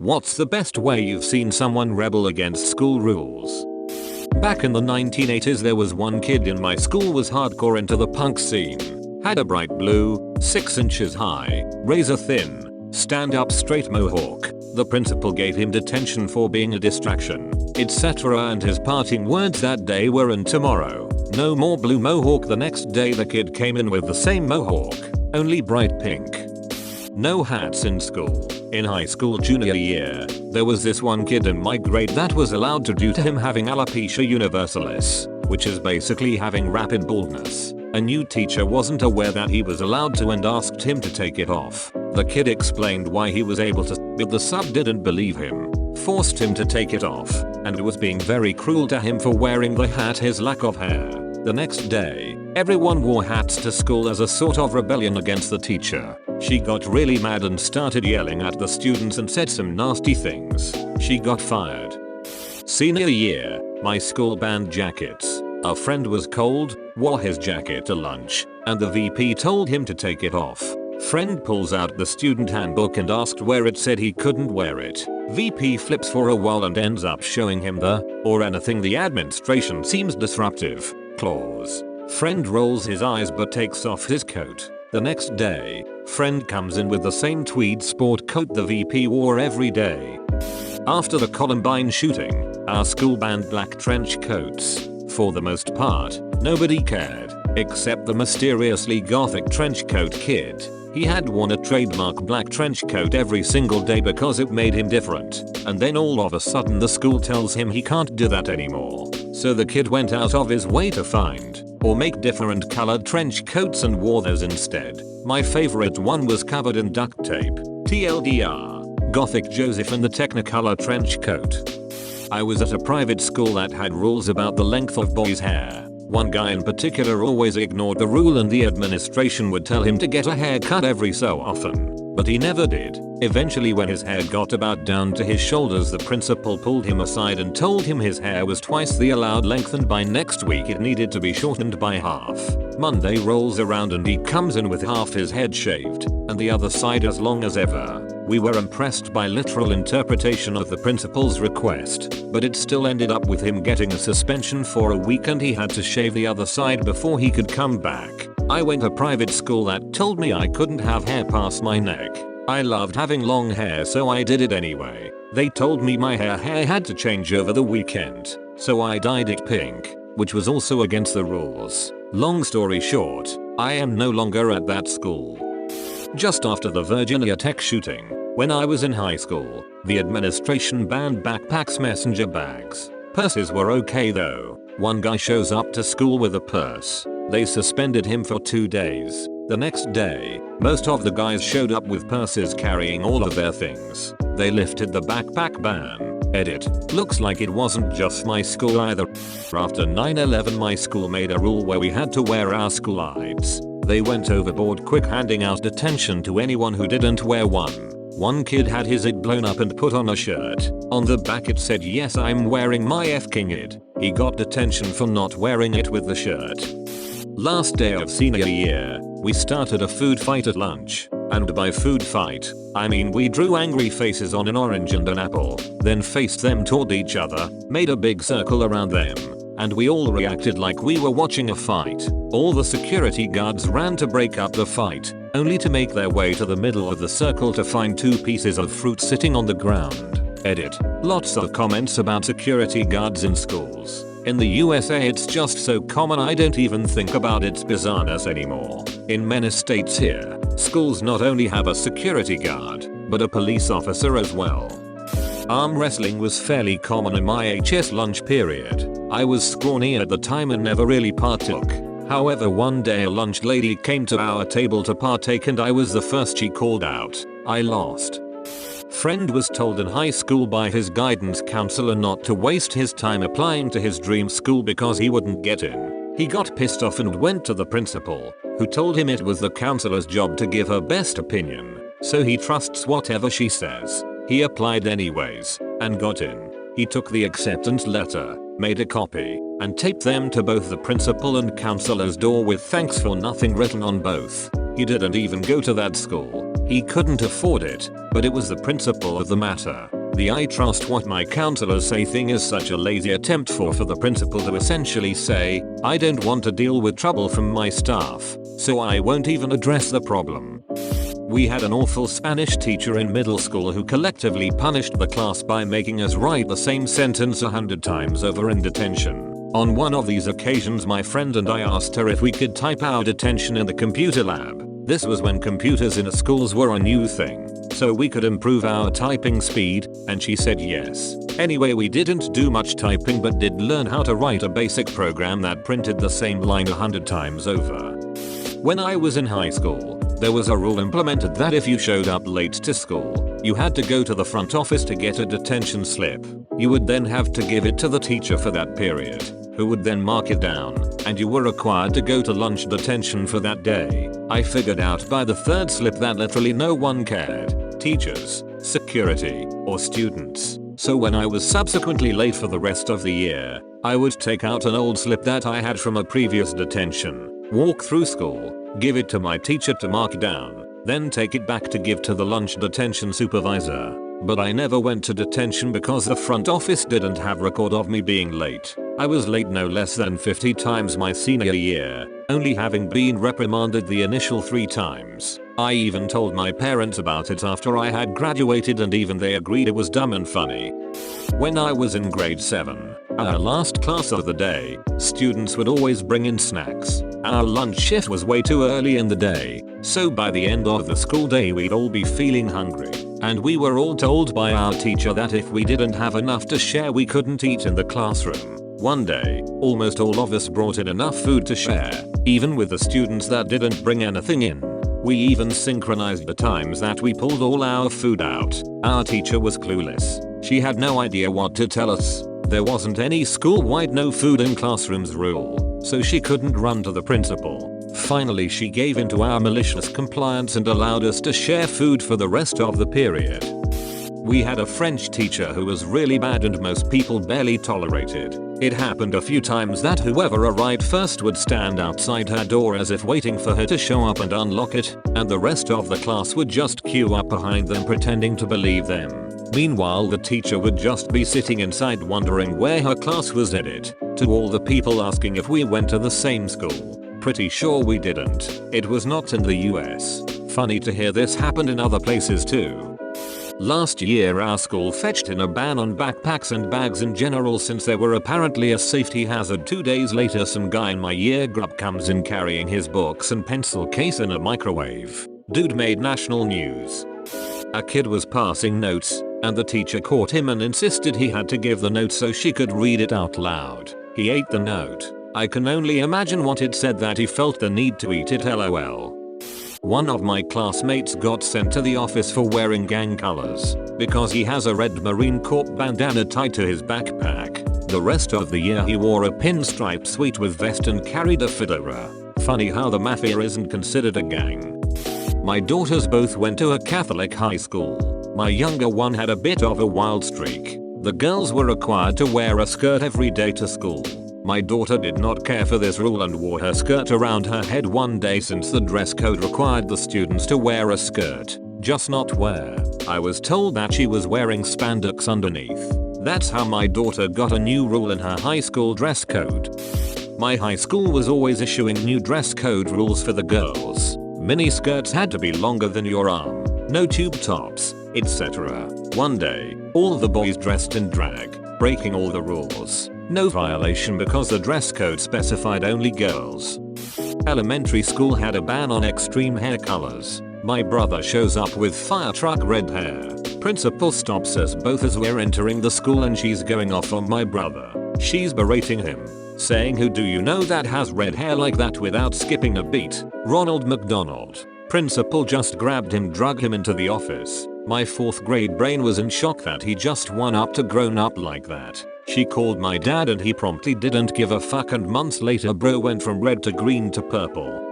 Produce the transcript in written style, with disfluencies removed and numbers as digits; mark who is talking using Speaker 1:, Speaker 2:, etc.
Speaker 1: What's the best way you've seen someone rebel against school rules? Back in the 1980s there was one kid in my school was hardcore into the punk scene. Had a bright blue, 6 inches high, razor thin, stand up straight mohawk. The principal gave him detention for being a distraction, etc. and his parting words that day were "and tomorrow, no more blue mohawk." The next day the kid came in with the same mohawk, only bright pink. No hats in school. In high school junior year, there was this one kid in my grade that was allowed to due to him having alopecia universalis, which is basically having rapid baldness. A new teacher wasn't aware that he was allowed to and asked him to take it off. The kid explained why he was able to, but the sub didn't believe him, forced him to take it off, and was being very cruel to him for wearing the hat his lack of hair. The next day, everyone wore hats to school as a sort of rebellion against the teacher. She got really mad and started yelling at the students and said some nasty things. She got fired. Senior year, my school banned jackets. A friend was cold, wore his jacket to lunch, and the VP told him to take it off. Friend pulls out the student handbook and asked where it said he couldn't wear it. VP flips for a while and ends up showing him the, or anything the administration seems disruptive, clause. Friend rolls his eyes but takes off his coat. The next day, friend comes in with the same tweed sport coat the VP wore every day. After the Columbine shooting, our school banned black trench coats. For the most part, nobody cared, except the mysteriously gothic trench coat kid. He had worn a trademark black trench coat every single day because it made him different, and then all of a sudden the school tells him he can't do that anymore. So the kid went out of his way to find or make different colored trench coats and wore those instead. My favorite one was covered in duct tape. TLDR, Gothic Joseph in the Technicolor trench coat. I was at a private school that had rules about the length of boys' hair. One guy in particular always ignored the rule and the administration would tell him to get a haircut every so often. But he never did. Eventually when his hair got about down to his shoulders the principal pulled him aside and told him his hair was twice the allowed length and by next week it needed to be shortened by half. Monday rolls around and he comes in with half his head shaved and the other side as long as ever. We were impressed by literal interpretation of the principal's request, but it still ended up with him getting a suspension for a week and he had to shave the other side before he could come back. I went to private school that told me I couldn't have hair past my neck. I loved having long hair so I did it anyway. They told me my hair had to change over the weekend, so I dyed it pink, which was also against the rules. Long story short, I am no longer at that school. Just after the Virginia Tech shooting, when I was in high school, the administration banned backpacks, messenger bags. Purses were okay though. One guy shows up to school with a purse. They suspended him for 2 days. The next day, most of the guys showed up with purses carrying all of their things. They lifted the backpack ban. Edit. Looks like it wasn't just my school either. After 9/11 my school made a rule where we had to wear our school IDs. They went overboard quick handing out detention to anyone who didn't wear one. One kid had his ID blown up and put on a shirt. On the back it said "Yes, I'm wearing my F-King ID." He got detention for not wearing it with the shirt. Last day of senior year, we started a food fight at lunch. And by food fight, I mean we drew angry faces on an orange and an apple, then faced them toward each other, made a big circle around them, and we all reacted like we were watching a fight. All the security guards ran to break up the fight, only to make their way to the middle of the circle to find 2 pieces of fruit sitting on the ground. Edit. Lots of comments about security guards in schools. In the USA it's just so common I don't even think about its bizarreness anymore. In many states here, schools not only have a security guard, but a police officer as well. Arm wrestling was fairly common in my HS lunch period. I was scrawny at the time and never really partook. However, one day a lunch lady came to our table to partake and I was the first she called out. I lost. Friend was told in high school by his guidance counselor not to waste his time applying to his dream school because he wouldn't get in. He got pissed off and went to the principal, who told him it was the counselor's job to give her best opinion, so he trusts whatever she says. He applied anyways, and got in. He took the acceptance letter, made a copy, and taped them to both the principal and counselor's door with "thanks for nothing" written on both. He didn't even go to that school. He couldn't afford it, but it was the principle of the matter. The "I trust what my counselors say" thing is such a lazy attempt for the principal to essentially say, I don't want to deal with trouble from my staff, so I won't even address the problem. We had an awful Spanish teacher in middle school who collectively punished the class by making us write the same sentence 100 times over in detention. On one of these occasions my friend and I asked her if we could type our detention in the computer lab. This was when computers in schools were a new thing, so we could improve our typing speed, and she said yes. Anyway, we didn't do much typing but did learn how to write a basic program that printed the same line 100 times over. When I was in high school, there was a rule implemented that if you showed up late to school, you had to go to the front office to get a detention slip. You would then have to give it to the teacher for that period, who would then mark it down, and you were required to go to lunch detention for that day. I figured out by the third slip that literally no one cared, teachers, security, or students. So when I was subsequently late for the rest of the year, I would take out an old slip that I had from a previous detention, walk through school, give it to my teacher to mark down, then take it back to give to the lunch detention supervisor. But I never went to detention because the front office didn't have record of me being late. I was late no less than 50 times my senior year, only having been reprimanded the initial 3 times. I even told my parents about it after I had graduated, and even they agreed it was dumb and funny. When I was in grade 7, our last class of the day, students would always bring in snacks. Our lunch shift was way too early in the day, so by the end of the school day we'd all be feeling hungry. And we were all told by our teacher that if we didn't have enough to share we couldn't eat in the classroom. One day, almost all of us brought in enough food to share, even with the students that didn't bring anything in. We even synchronized the times that we pulled all our food out. Our teacher was clueless. She had no idea what to tell us. There wasn't any school-wide no food in classrooms rule, so she couldn't run to the principal. Finally she gave in to our malicious compliance and allowed us to share food for the rest of the period. We had a French teacher who was really bad and most people barely tolerated. It happened a few times that whoever arrived first would stand outside her door as if waiting for her to show up and unlock it, and the rest of the class would just queue up behind them pretending to believe them. Meanwhile the teacher would just be sitting inside wondering where her class was headed. To all the people asking if we went to the same school, pretty sure we didn't. It was not in the US. Funny to hear this happened in other places too. Last year our school fetched in a ban on backpacks and bags in general since they were apparently a safety hazard. 2 days later some guy in my year group comes in carrying his books and pencil case in a microwave. Dude made national news. A kid was passing notes, and the teacher caught him and insisted he had to give the note so she could read it out loud. He ate the note. I can only imagine what it said that he felt the need to eat it, lol. One of my classmates got sent to the office for wearing gang colors because he has a red Marine Corps bandana tied to his backpack. The rest of the year he wore a pinstripe suit with vest and carried a fedora. Funny how the mafia isn't considered a gang. My daughters both went to a Catholic high school. My younger one had a bit of a wild streak. The girls were required to wear a skirt every day to school. My daughter did not care for this rule and wore her skirt around her head one day since the dress code required the students to wear a skirt, just not wear. I was told that she was wearing spandex underneath. That's how my daughter got a new rule in her high school dress code. My high school was always issuing new dress code rules for the girls. Mini skirts had to be longer than your arm, no tube tops, etc. One day, all the boys dressed in drag, breaking all the rules. No violation because the dress code specified only girls. Elementary school had a ban on extreme hair colors. My brother shows up with fire truck red hair. Principal stops us both as we're entering the school and she's going off on my brother. She's berating him, saying, "Who do you know that has red hair like that?" without skipping a beat. Ronald McDonald. Principal just grabbed him, drug him into the office. My 4th grade brain was in shock that he just won up to grown up like that. She called my dad and he promptly didn't give a fuck, and months later bro went from red to green to purple.